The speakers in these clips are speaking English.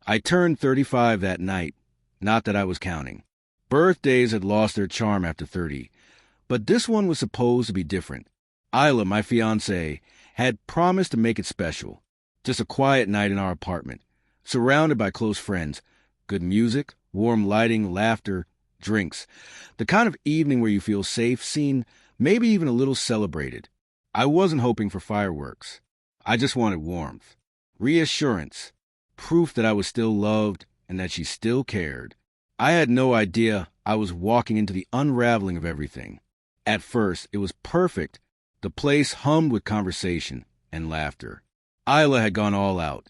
I turned 35 that night, not that I was counting. Birthdays had lost their charm after 30, but this one was supposed to be different. Isla, my fiancée, had promised to make it special. Just a quiet night in our apartment, surrounded by close friends, good music, warm lighting, laughter, drinks. The kind of evening where you feel safe, seen, maybe even a little celebrated. I wasn't hoping for fireworks. I just wanted warmth, reassurance, proof that I was still loved and that she still cared. I had no idea I was walking into the unraveling of everything. At first, it was perfect. The place hummed with conversation and laughter. Isla had gone all out.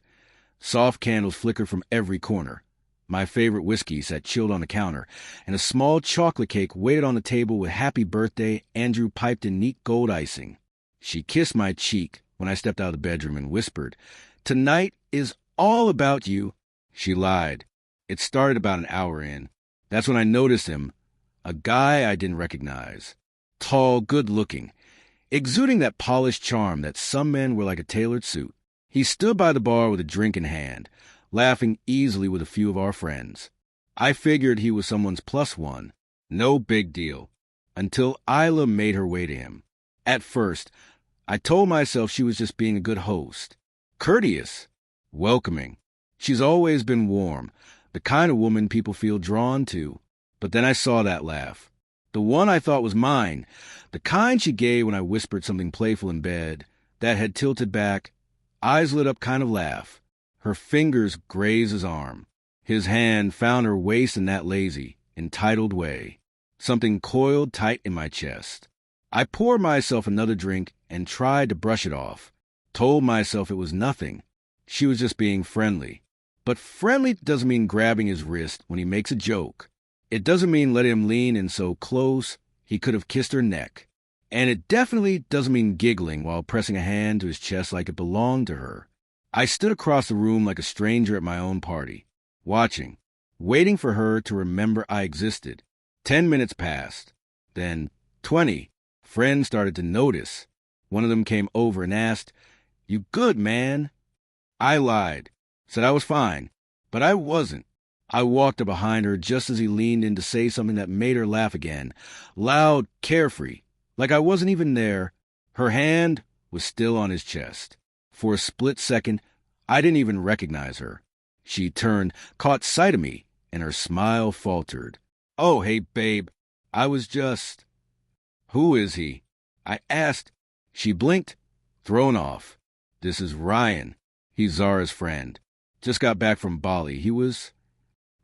Soft candles flickered from every corner. My favorite whiskey sat chilled on the counter, and a small chocolate cake waited on the table with "Happy Birthday" Andrew piped in neat gold icing. She kissed my cheek when I stepped out of the bedroom and whispered, "Tonight is all about you." She lied. It started about an hour in. That's when I noticed him, a guy I didn't recognize. Tall, good-looking, exuding that polished charm that some men wear like a tailored suit. He stood by the bar with a drink in hand, laughing easily with a few of our friends. I figured he was someone's plus one. No big deal. Until Isla made her way to him. At first, I told myself she was just being a good host. Courteous. Welcoming. She's always been warm, the kind of woman people feel drawn to. But then I saw that laugh. The one I thought was mine. The kind she gave when I whispered something playful in bed. That head tilted back, eyes lit up kind of laugh. Her fingers grazed his arm. His hand found her waist in that lazy, entitled way. Something coiled tight in my chest. I poured myself another drink and tried to brush it off. Told myself it was nothing. She was just being friendly. But friendly doesn't mean grabbing his wrist when he makes a joke. It doesn't mean letting him lean in so close he could have kissed her neck. And it definitely doesn't mean giggling while pressing a hand to his chest like it belonged to her. I stood across the room like a stranger at my own party, watching, waiting for her to remember I existed. 10 minutes passed. Then 20. Friends started to notice. One of them came over and asked, "You good, man?" I lied. Said I was fine, but I wasn't. I walked up behind her just as he leaned in to say something that made her laugh again. Loud, carefree, like I wasn't even there. Her hand was still on his chest. For a split second, I didn't even recognize her. She turned, caught sight of me, and her smile faltered. "Oh, hey, babe, I was just—" "Who is he?" I asked. She blinked, thrown off. "This is Ryan. He's Zara's friend. Just got back from Bali. He was—"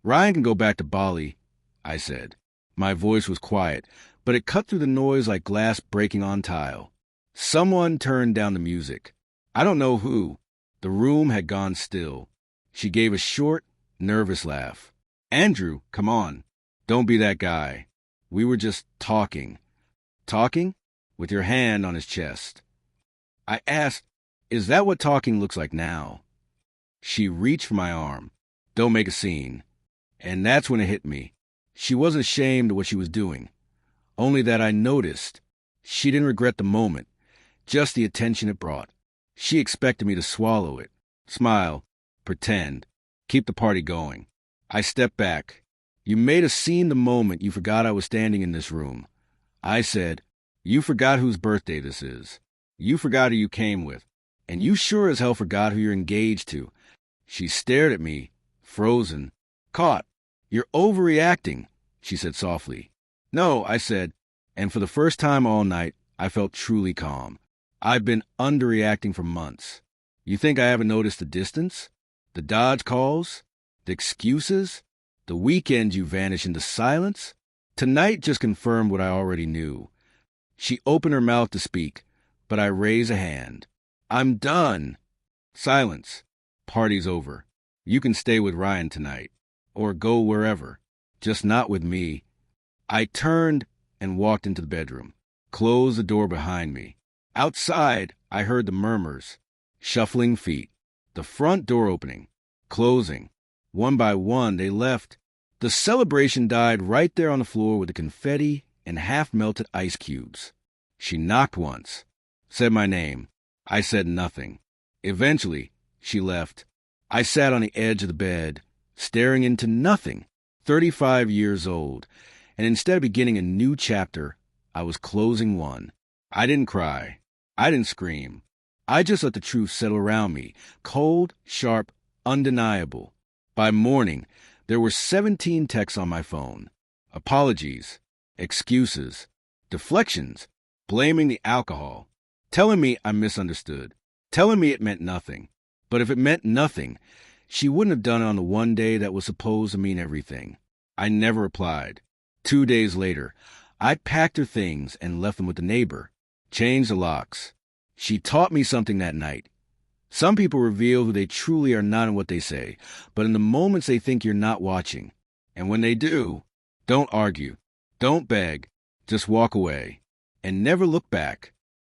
"Ryan can go back to Bali," I said. My voice was quiet, but it cut through the noise like glass breaking on tile. Someone turned down the music. I don't know who. The room had gone still. She gave a short, nervous laugh. "Andrew, come on. Don't be that guy. We were just talking." "Talking?" With your hand on his chest. I asked, "Is that what talking looks like now?" She reached for my arm. "Don't make a scene." And that's when it hit me. She wasn't ashamed of what she was doing. Only that I noticed. She didn't regret the moment, just the attention it brought. She expected me to swallow it, smile, pretend, keep the party going. I stepped back. "You made a scene the moment you forgot I was standing in this room." I said, "You forgot whose birthday this is. You forgot who you came with. And you sure as hell forgot who you're engaged to." She stared at me, frozen. "Caught. You're overreacting," she said softly. "No," I said, and for the first time all night, I felt truly calm. I've been underreacting for months. You think I haven't noticed the distance? The dodge calls? The excuses? The weekends you vanish into silence? Tonight just confirmed what I already knew. She opened her mouth to speak, but I raised a hand. "I'm done." Silence. "Party's over. You can stay with Ryan tonight. Or go wherever. Just not with me." I turned and walked into the bedroom. Closed the door behind me. Outside, I heard the murmurs. Shuffling feet. The front door opening. Closing. One by one, they left. The celebration died right there on the floor with the confetti and half-melted ice cubes. She knocked once. Said my name. I said nothing. Eventually, she left. I sat on the edge of the bed, staring into nothing, 35 years old, and instead of beginning a new chapter, I was closing one. I didn't cry. I didn't scream. I just let the truth settle around me, cold, sharp, undeniable. By morning, there were 17 texts on my phone. Apologies, excuses, deflections, blaming the alcohol, telling me I misunderstood, telling me it meant nothing. But if it meant nothing, she wouldn't have done it on the one day that was supposed to mean everything. I never replied. 2 days later, I packed her things and left them with the neighbor, changed the locks. She taught me something that night. Some people reveal who they truly are not in what they say, but in the moments they think you're not watching. And when they do, don't argue, don't beg, just walk away, and never look back.